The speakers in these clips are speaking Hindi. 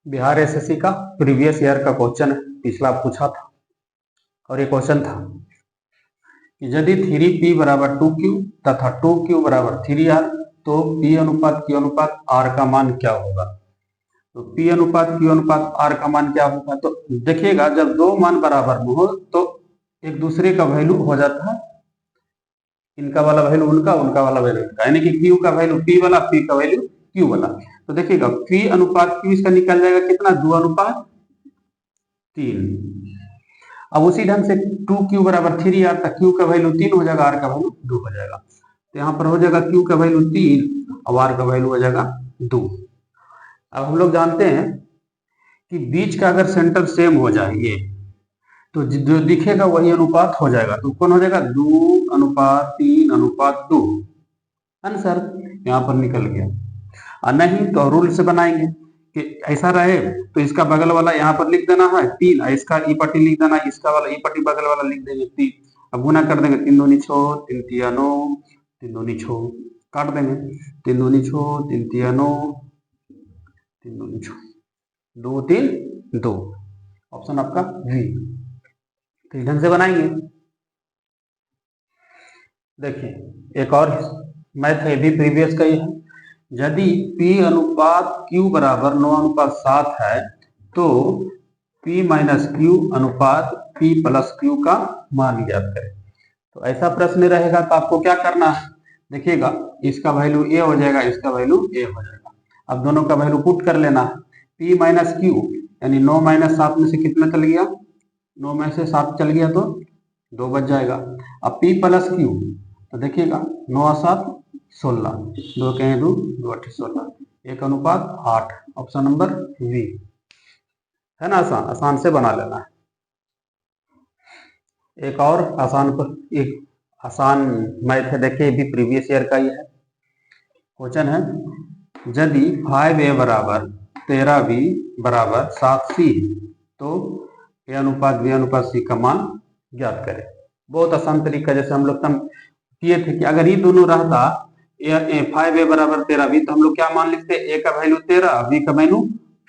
बिहार एसएससी का प्रीवियस ईयर का क्वेश्चन पिछला पूछा था और ये क्वेश्चन था कि यदि 3p बराबर 2q तथा 2q बराबर 3r तो p अनुपात q अनुपात r का मान क्या होगा। तो p अनुपात q अनुपात r का मान क्या होगा, तो देखिएगा जब दो मान बराबर में हो तो एक दूसरे का वैल्यू हो जाता है, इनका वाला वैल्यू उनका, उनका वाला वैल्यू इनका, यानी कि q का वैल्यू p वाला, p का वैल्यू q वाला। तो देखिएगा p अनुपात q इसका निकल जाएगा कितना, 2 अनुपात 3। अब उसी ढंग से 2q बराबर 3r तक q का वैल्यू 3 हो जाएगा, r का वैल्यू 2 हो जाएगा। तो यहाँ पर हो जाएगा q का वैल्यू 3 और r का वैल्यू हो जाएगा 2। अब हम लोग जानते हैं कि बीच का अगर सेंटर सेम हो जाए ये, तो जो दिखेगा वही अनुपात हो जाएगा। तो कौन हो जाएगा, 2 अनुपात 3 अनुपात 2, आंसर यहाँ पर निकल गया। और नहीं तो रूल से बनाएंगे कि ऐसा रहे तो इसका बगल वाला यहाँ पर लिख देना है 3, इसका ई पट्टी लिख देना, इसका वाला ई पट्टी बगल वाला लिख देंगे 3। अब गुना कर देंगे, 3 दूनी 6, 3 तिया 9, 3 दूनी 6, काट देंगे 3 दूनी 6, 3 तिया 9, 3 दूनी 6, 2 3 2, ऑप्शन आपका वी। तो ढंग से बनाएंगे। देखिए एक और मैथ है, भी प्रीवियस का ही है। यदि p अनुपात q बराबर 9 अनुपात 7 है तो p माइनस क्यू अनुपात p प्लस क्यू का मान ज्ञात करें। तो ऐसा प्रश्न रहेगा तो आपको क्या करना है, देखिएगा इसका वैल्यू a हो जाएगा, इसका वैल्यू a हो जाएगा। अब दोनों का वैल्यू पुट कर लेना है, p माइनस क्यू यानी 9 माइनस 7 में से कितना चल गया, 9 में से 7 चल गया तो 2 बच जाएगा। अब p प्लस क्यू, तो देखिएगा 9 7 16, 2 कहें 2, 2 8 16, 1 अनुपात 8, ऑप्शन नंबर वी है ना। आसान आसान से बना लेना है। एक और आसान पर एक आसान मैथ है, देखिए भी प्रीवियस ईयर का ही है। क्वेश्चन है यदि 5a बराबर 13b बराबर 7c तो a अनुपात b अनुपात c का मान ज्ञात करें। बहुत आसान तरीका, जैसे हम लोग किए थे कि अगर ये दोनों रहता 5a बराबर 13b तो हम लोग क्या मान लिखते, a का वैल्यू 13, b का वैल्यू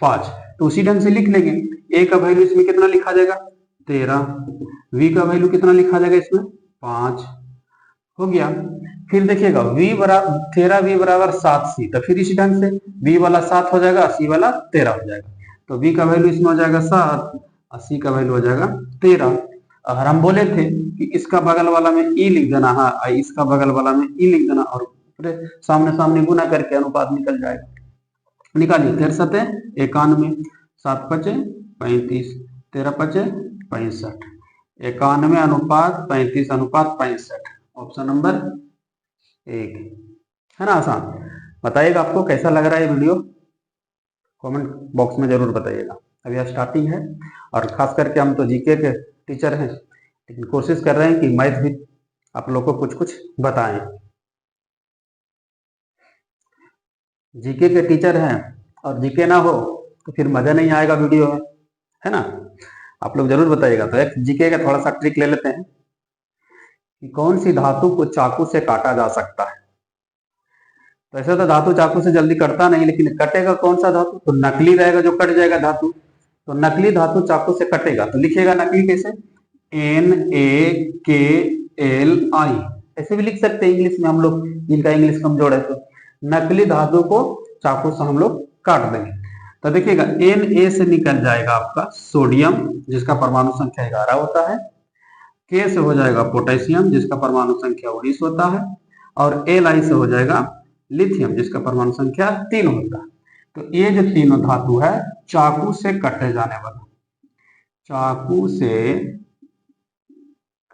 5। तो उसी ढंग से लिख लेंगे, a का वैल्यू इसमें कितना लिखा जाएगा 13, v का वैल्यू कितना लिखा जाएगा इसमें 5, हो गया। फिर देखिएगा v बराबर 13b बराबर 7c, तो फिर इसी ढंग से b वाला 7 हो जाएगा, c वाला 13 हो जाएगा। तो v का वैल्यू इसमें हो जाएगा 7 और c का वैल्यू हो जाएगा 13। अगर हम बोले थे कि इसका बगल वाला में e लिख देना है और इसका बगल वाला में e लिख देना और सामने सामने गुना करके अनुपात निकल जाएगा। निकालिए, 13 सते 91, 7 पचे 35, 13 पचे 65, 91 अनुपात 35 अनुपात 65, ऑप्शन नंबर 1 है ना। आसान बताइएगा आपको कैसा लग रहा है ये वीडियो, कमेंट बॉक्स में जरूर बताइएगा। अभी स्टार्टिंग है और खास करके हम तो जीके के टीचर हैं, लेकिन कोशिश कर रहे हैं कि मैथ भी आप लोग को कुछ कुछ बताएं। जीके के टीचर हैं और जीके ना हो तो फिर मजा नहीं आएगा वीडियो में, है ना। आप लोग जरूर बताइएगा। तो एक जीके का थोड़ा सा ट्रिक ले लेते हैं कि कौन सी धातु को चाकू से काटा जा सकता है। तो ऐसे तो धातु चाकू से जल्दी कटता नहीं, लेकिन कटेगा कौन सा धातु, तो नकली रहेगा जो कट जाएगा धातु। तो नकली धातु चाकू से कटेगा, तो लिखिएगा नकली कैसे, NaKLI, ऐसे भी लिख सकते हैं इंग्लिश में हम लोग, जिनका इंग्लिश कमजोर है। तो नकली धातु को चाकू से हम लोग काट देंगे। तो देखिएगा Na से निकल जाएगा आपका सोडियम जिसका परमाणु संख्या 11 होता है, K से हो जाएगा पोटेशियम जिसका परमाणु संख्या 19 होता है, और Li से हो जाएगा लिथियम जिसका परमाणु संख्या 3 होता है। तो ये जो तीनों धातु है चाकू से कटे जाने वाला, चाकू से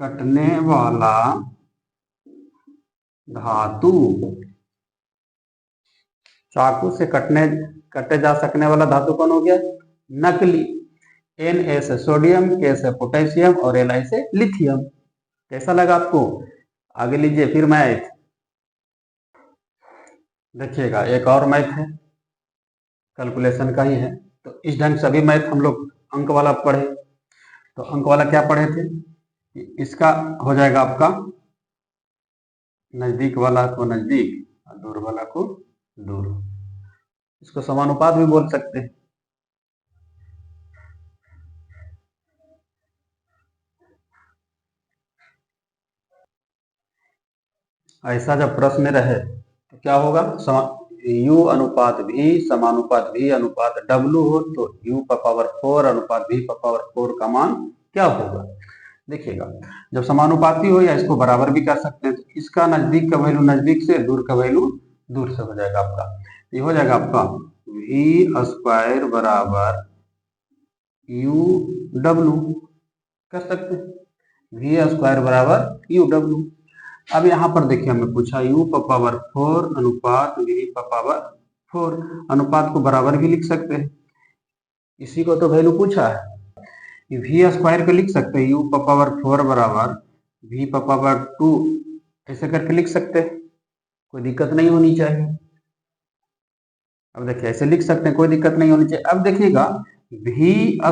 कटने वाला धातु, चाकू से कटे जा सकने वाला धातु कौन हो गया, नकली। Na से सोडियम, K से पोटेशियम और Li से लिथियम। कैसा लगा आपको, आगे लीजिए फिर मैथ देखिएगा। एक और मैथ है, कैलकुलेशन का ही है। तो इस ढंग से अभी मैथ हम लोग अंक वाला पढ़े। तो अंक वाला क्या पढ़े थे, इसका हो जाएगा आपका नजदीक वाला को नजदीक और दूर वाला को दूर, इसको समानुपात भी बोल सकते हैं। ऐसा जब प्रश्न रहे तो क्या होगा, u अनुपात v समानुपात v अनुपात w हो तो u का पावर 4 अनुपात v का पावर 4 का मान क्या होगा। देखिएगा, जब समानुपाती हो या इसको बराबर भी कर सकते हैं, तो इसका नजदीक का वैल्यू नजदीक से, दूर का वैल्यू दूर से हो जाएगा आपका। ये हो जाएगा आपका v स्क्वायर बराबर यू डब्लू, कर सकते हैं v स्क्वायर बराबर यू डब्लू। अब यहाँ पर देखिए हमें पूछा u का पावर 4 अनुपात v का पावर 4, अनुपात को बराबर भी लिख सकते हैं, इसी को तो वैल्यू पूछा है। v स्क्वायर को लिख सकते हैं u का पावर 4 बराबर v का पावर 2, ऐसे करके लिख सकते हैं, कोई दिक्कत नहीं होनी चाहिए। अब देखिए ऐसे लिख सकते हैं, कोई दिक्कत नहीं होनी चाहिए। अब देखिएगा v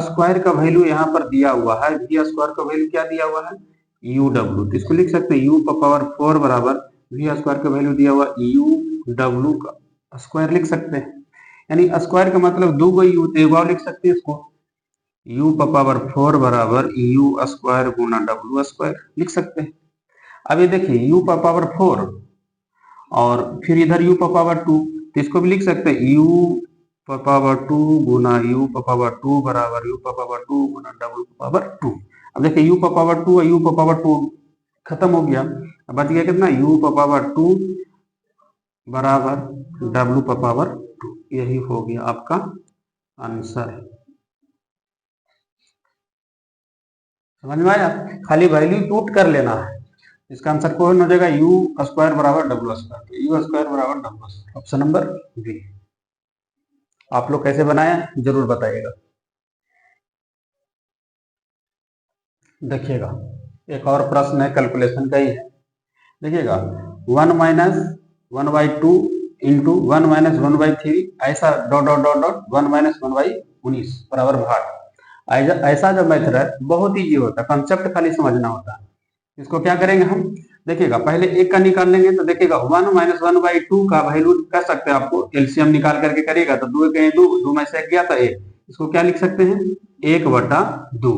स्क्वायर का वैल्यू यहाँ पर दिया हुआ है, v स्क्वायर का वैल्यू क्या दिया हुआ है, यू डब्लू, तो इसको लिख सकते हैं u का पावर 4 बराबर v स्क्वायर का वैल्यू दिया हुआ यू डब्लू का स्क्वायर लिख सकते हैं, यानी स्क्वायर का मतलब दो गो यू, एक बार लिख सकते हैं इसको u का पावर 4 बराबर you square Guna W square लिख सकते हैं। अब ये देखिए u का पावर 4 और फिर इधर u का पावर 2, तो इसको भी लिख सकते हैं u का पावर 2 गुना u का पावर 2 बराबर u का पावर 2 गुना डब्लू का पावर 2। अब देखिए u का पावर 2 और u का पावर 2 खत्म हो गया, अब बच गया कितना, u का पावर 2 बराबर w का पावर 2, यही हो गया आपका आंसर। समझ में आया, खाली वैल्यू पुट कर लेना है, इसका आंसर कौन हो जाएगा, यू स्क्वायर बराबर डब्ल्यू स्क्वायर, तो यू स्क्वायर बराबर डब्ल्यू स्क्वायर, ऑप्शन नंबर बी। आप लोग कैसे बनाए जरूर बताइएगा। देखिएगा एक और प्रश्न है, कैलकुलेशन का ही है। देखिएगा 1 माइनस 1/2 इंटू 1 माइनस 1/3, ऐसा dot dot dot dot 1 minus 1/19 बराबर भाग। ऐसा जब मेथड है बहुत ईजी होता है, कंसेप्ट खाली समझना होता है। इसको क्या करेंगे हम, देखिएगा पहले एक का निकाल लेंगे, तो देखिएगा 1 माइनस 1/2 का वैल्यू कर सकते हैं, आपको एलसीएम निकाल करके करिएगा तो 2 कहीं 2 में से एक गया तो 1, इसको क्या लिख सकते हैं 1/2,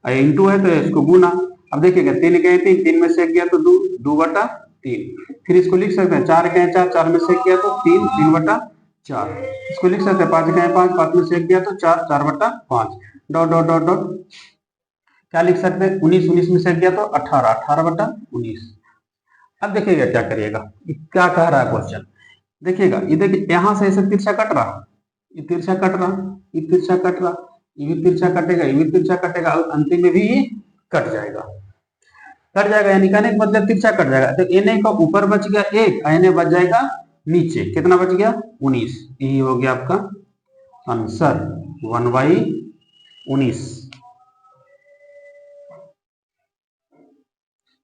इंटू है तो इसको गुना। अब देखिएगा 3 कहीं 3, 3 में से एक गया तो 2, 2/3, फिर इसको लिख सकते हैं 4 कहीं 4, 4 में से एक गया तो 3, 3/4, इसको लिख सकते हैं 5 कहीं 5, 5 में से एक गया तो 4, 4/5, डॉट डॉट डॉट डॉट क्या लिख सकते हैं 19, 19 में से गया तो 18, 18/19। अब देखिएगा क्या करिएगा, क्या कह रहा है क्वेश्चन, देखिएगा ये देखिए यहाँ से ऐसे तिरछा कट रहा, ये तिरछा कट रहा, ये तिरछा कट रहा, ये भी तिरछा कटेगा, ये भी तिरछा कटेगा, अंतिम में भी कट जाएगा, कट जाएगा, यानी कहने का मतलब तिरछा कट जाएगा। तो एन का ऊपर बच गया 1, एन बच जाएगा नीचे, कितना बच गया 19, यही हो गया आपका आंसर 1/19।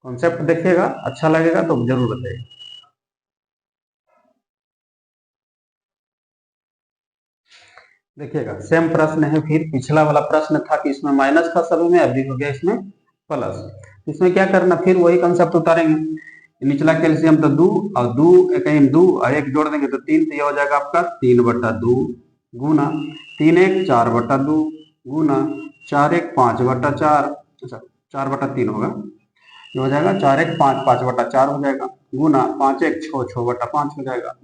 कॉन्सेप्ट देखिएगा, अच्छा लगेगा तो जरूर बताइए। देखिएगा सेम प्रश्न है, फिर पिछला वाला प्रश्न था कि इसमें माइनस था सभी में, अभी हो गया इसमें प्लस। इसमें क्या करना, फिर वही कंसेप्ट उतारेंगे, निचला कैल्शियम तो 2 और 2 कहीं 2 और 1 जोड़ देंगे तो 3, तो ये हो जाएगा आपका 3/2 गुना 3 1 4/2 गुना 4 1 5/4, अच्छा 4/3 होगा, ये हो जाएगा 4 1 5 5/4 हो जाएगा, गुना 5 1 6 6/5 हो जाएगा,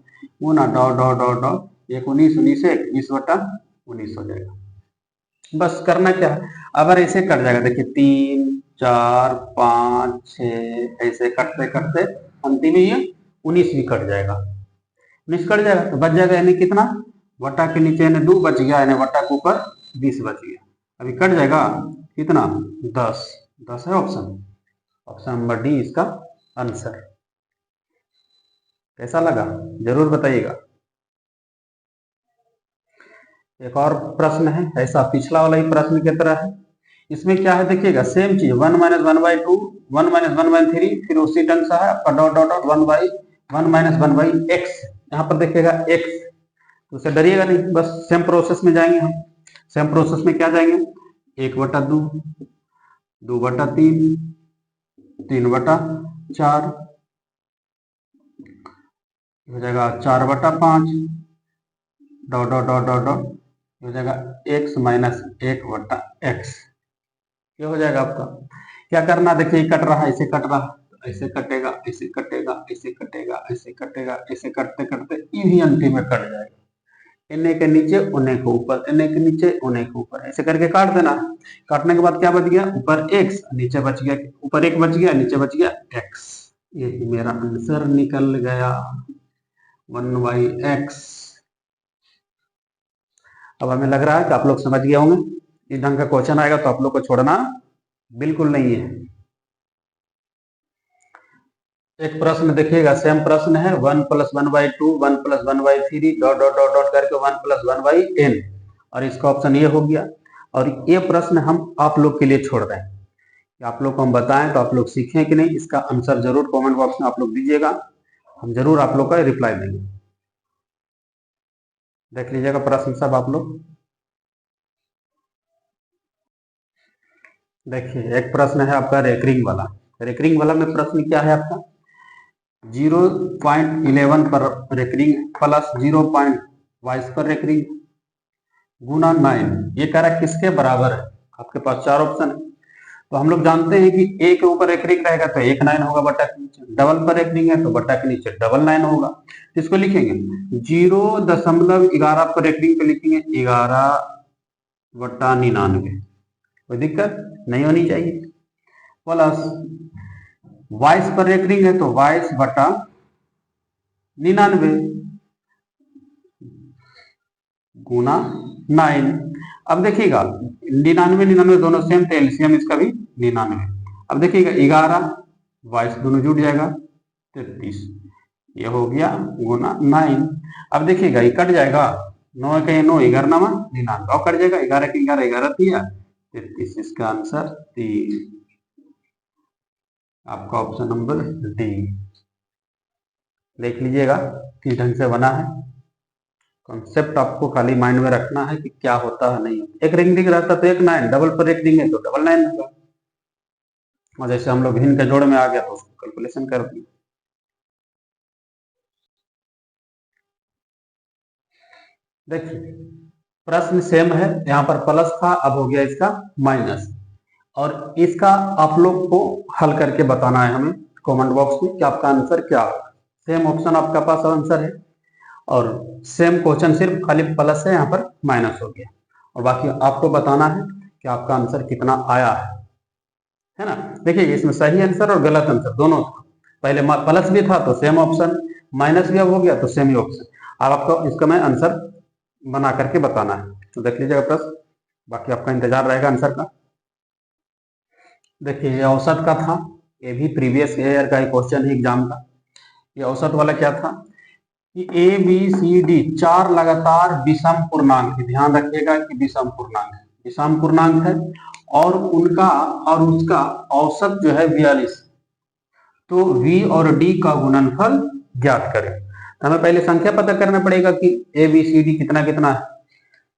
गुना डॉट डॉट डॉट डॉट 19 19 1 20/19 हो जाएगा। बस करना क्या है, अगर ऐसे कट जाएगा, देखिए 3 4 5 6 ऐसे कटते कटते अंतिम में ये 19 भी कट जाएगा, 19 कट जाएगा तो बच जाएगा यानी कितना, वटा के नीचे यानी 2 बच गया, यानी वटा के ऊपर 20 बच गया, अभी कट जाएगा कितना 10, 10 है ऑप्शन, ऑप्शन नंबर डी इसका आंसर। कैसा लगा जरूर बताइएगा। एक और प्रश्न है ऐसा, पिछला वाला ही प्रश्न की तरह है, इसमें क्या है देखिएगा सेम चीज 1 माइनस 1/2 1 माइनस 1/3, फिर उसी ढंग से है आपका dot dot dot 1 minus 1/x, यहाँ पर देखिएगा x, तो उसे डरिएगा नहीं, बस सेम प्रोसेस में जाएंगे हम। सेम प्रोसेस में क्या जाएंगे, 1/2 2/3 3/4 हो जाएगा 4/5 dot dot dot dot dot हो जाएगा x माइनस 1/x, ये हो जाएगा आपका। क्या करना, देखिए कट रहा है, इसे कट रहा है, ऐसे कटेगा, ऐसे कटेगा, ऐसे कटेगा, ऐसे कटेगा, ऐसे करते करते इन्हीं अंतिम में कट जाएगा। इन्ने के नीचे उन्ने के ऊपर, इन्ने के नीचे उन्ने के ऊपर, ऐसे करके काट देना। काटने के बाद क्या बच गया, ऊपर x, नीचे बच गया, ऊपर एक बच गया, नीचे बच गया x। यही मेरा आंसर निकल गया 1/x। अब हमें लग रहा है कि आप लोग समझ गए होंगे। इस ढंग का क्वेश्चन आएगा तो आप लोग को छोड़ना बिल्कुल नहीं है। एक प्रश्न देखिएगा, सेम प्रश्न है 1 + 1/2, 1 + 1/3 डॉट डॉट डॉट डॉट करके 1 + 1/n, और इसका ऑप्शन ये हो गया। और ये प्रश्न हम आप लोग के लिए छोड़ रहे हैं कि आप लोग को हम बताएं तो आप लोग सीखें कि नहीं। इसका आंसर जरूर कमेंट बॉक्स में आप लोग दीजिएगा, हम जरूर आप लोग का रिप्लाई देंगे। देख लीजिएगा प्रश्न सब आप लोग। देखिए एक प्रश्न है आपका रेकरिंग वाला। रेकरिंग वाला में प्रश्न क्या है आपका, 0.11 पर रेकरिंग प्लस 0.22 पर रेकरिंग गुना 9, ये कह रहा है किसके बराबर है। आपके पास चार ऑप्शन है। तो हम लोग जानते हैं कि ए के ऊपर रेकरिंग रहेगा तो 1 9 होगा बटा के नीचे, डबल पर रेकरिंग है तो बटा के नीचे डबल 9 होगा। इसको लिखेंगे 0.11 पर रेकरिंग पे लिखेंगे 11/99, कोई दिक्कत नहीं होनी चाहिए। प्लस 22 पर रेकरिंग है तो 22/99 गुना 9। अब देखिएगा 99 99 दोनों सेम थे, एलसीएम इसका भी 99। अब देखिएगा 11 22 दोनों जुड़ जाएगा 33, ये हो गया गुना 9। अब देखिएगा ये कट जाएगा, 9 के 9 11 9 99, और कट जाएगा 11 के 11 11 दिया 33। इसका आंसर 3, आपका ऑप्शन नंबर डी। देख लीजिएगा किस ढंग से बना है। कॉन्सेप्ट आपको खाली माइंड में रखना है कि क्या होता है नहीं होता। एक रिंग रहता तो 1 9, डबल पर एक रिंग है तो डबल 9 होगा। और जैसे हम लोग भिन्न के जोड़ में आ गया तो उसको कैलकुलेशन कर दिए। देखिए प्रश्न सेम है, यहाँ पर प्लस था अब हो गया इसका माइनस, और इसका आप लोग को हल करके बताना है हमें कमेंट बॉक्स में कि आपका आंसर क्या होगा। सेम ऑप्शन आपका पास आंसर है और सेम क्वेश्चन, सिर्फ खाली प्लस है यहाँ पर माइनस हो गया, और बाकी आपको बताना है कि आपका आंसर कितना आया है ना। देखिए इसमें सही आंसर और गलत आंसर दोनों था। पहले प्लस भी था तो सेम ऑप्शन, माइनस भी अब हो गया तो सेम ही ऑप्शन। अब आपको इसका मैं आंसर बना करके बताना है, तो देख लीजिएगा प्रश्न, बाकी आपका इंतजार रहेगा आंसर का। देखिए ये औसत का था, ये भी प्रीवियस ईयर का क्वेश्चन है एग्जाम का। ये औसत वाला क्या था कि ए बी सी डी 4 लगातार विषम पूर्णांक, ध्यान रखिएगा कि विषम पूर्णांक है, विषम पूर्णांक है, और उनका और उसका औसत जो है 42, तो v और d का गुणनफल ज्ञात करें। तो हमें पहले संख्या पता करना पड़ेगा कि ए बी सी डी कितना कितना है।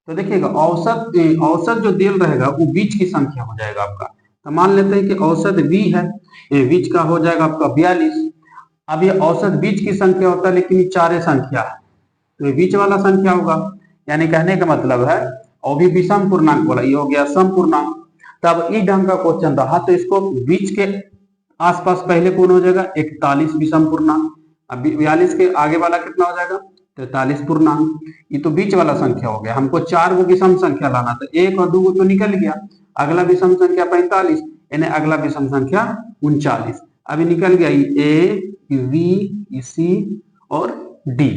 तो देखिएगा औसत जो दिल रहेगा वो बीच की संख्या हो जाएगा आपका। तो मान लेते हैं कि औसत v है, ये बीच का हो जाएगा आपका 42। अब ये औसत बीच की संख्या होता है लेकिन ये चारे संख्या है तो ये बीच वाला संख्या होगा, यानी कहने का मतलब है, और भी विषम पूर्णांक वाला, ये हो गया सम पूर्णांक। तब इस ढंग का क्वेश्चन रहा तो इसको बीच के आसपास पहले कौन हो जाएगा 41 विषम पूर्णांक, अब 42 के आगे वाला कितना हो जाएगा 43 पूर्णांक। ये तो बीच वाला संख्या हो गया, हमको 4 को विषम संख्या लाना था, 1 और 2 तो निकल गया, अगला विषम संख्या 45, यानी अगला विषम संख्या 39। अभी निकल गया ए वी सी और डी,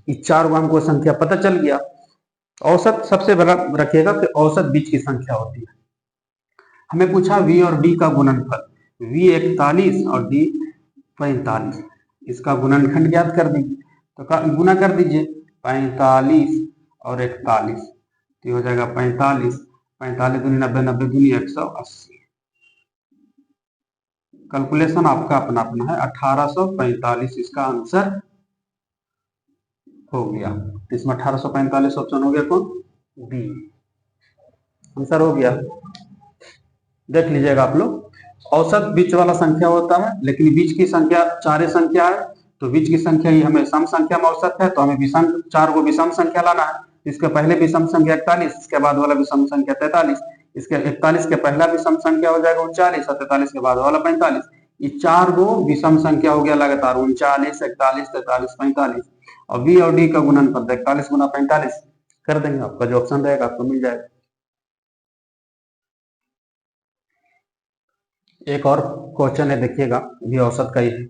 ये 4 को हमको संख्या पता चल गया। औसत सबसे बड़ा रखिएगा कि औसत बीच की संख्या होती है। हमें पूछा v और d का गुणनफल, v 41 और d 45, इसका गुणनखंड ज्ञात कर दीजिए। तो गुना कर दीजिए 45 और 41, तो हो जाएगा 45, 45 दूनी 90, 90 दूनी 180। कैलकुलेशन आपका अपना अपना है, 1845 इसका आंसर हो गया। इसमें 1845 ऑप्शन हो गया कौन, बी, आंसर हो गया। देख लीजिएगा आप लोग, औसत बीच वाला संख्या होता है लेकिन बीच की संख्या चारे संख्या है, तो बीच की संख्या ही हमें सम संख्या में औसत है, तो हमें विषम 4 को विषम संख्या लाना है। इसके पहले विषम संख्या 41, इसके बाद वाला विषम संख्या 43, इसके 41 के पहला विषम संख्या हो जाएगा 39 और 43 के बाद वाला 45, ये 4 गो विषम संख्या हो गया लगातार 39, 41, 43, 45 और बी और डी का गुणनफल 41 गुना 45 कर देंगे, आपका जो ऑप्शन रहेगा आपको मिल जाएगा। एक और क्वेश्चन है, देखिएगा भी औसत का ही है।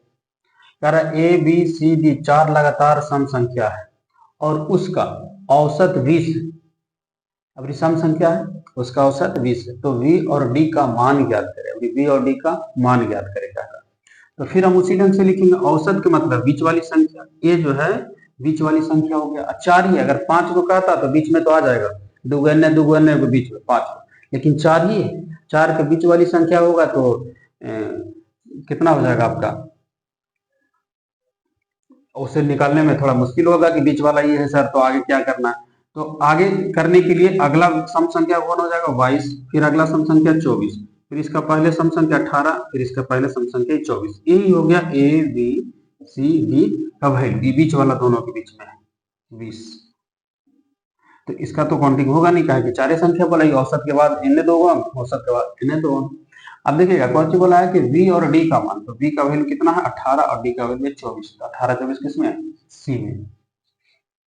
कह रहा है ए बी सी डी 4 लगातार सम संख्या है और उसका औसत 20 है। अब सम संख्या है, उसका औसत 20 है, तो वी और डी का मान ज्ञात करें। वी और डी का मान ज्ञात करेगा, तो फिर हम उसी ढंग से लिखेंगे। औसत के मतलब बीच वाली संख्या, ये जो है बीच वाली संख्या हो गया। 4 ही, अगर 5 को कहता तो बीच में तो आ जाएगा, दुगने दुगने के बीच में 5, लेकिन 4 ही है, 4 के बीच वाली संख्या होगा तो कितना हो जाएगा आपका, उसे निकालने में थोड़ा मुश्किल होगा कि बीच वाला ये है सर, तो आगे क्या करना है। तो आगे करने के लिए अगला सम संख्या कौन हो जाएगा 22, फिर अगला सम संख्या 24, फिर इसका पहले सम संख्या 18, फिर इसका पहले सम संख्या 24। यही हो गया ए बी सी डी का वैल्यू, बीच वाला दोनों के बीच में है 20। तो इसका तो काउंटिंग होगा नहीं, कहा कि 4 संख्या बोला, औसत के बाद इन्हें 2 अंक, औसत के बाद इन्हें 2 अंक। अब देखिएगा क्वेश्चन बोला है कि v और d का मान, तो v का वैल्यू कितना है 18 और d का वैल्यू 24, तो 18 24 किसमें है सी में।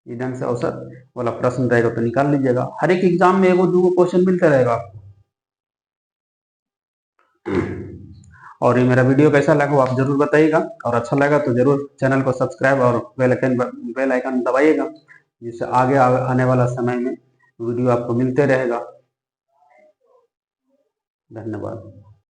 ये ढंग से औसत वाला प्रश्न रहेगा तो निकाल लीजिएगा। हर एक एग्जाम में एगो दूगो क्वेश्चन मिलता रहेगा आपको। और ये मेरा वीडियो कैसा लगा वो आप जरूर बताइएगा, और अच्छा लगा तो जरूर चैनल को सब्सक्राइब और बेल आइकन दबाइएगा, जिससे आगे आने वाला समय में वीडियो आपको मिलते रहेगा। धन्यवाद।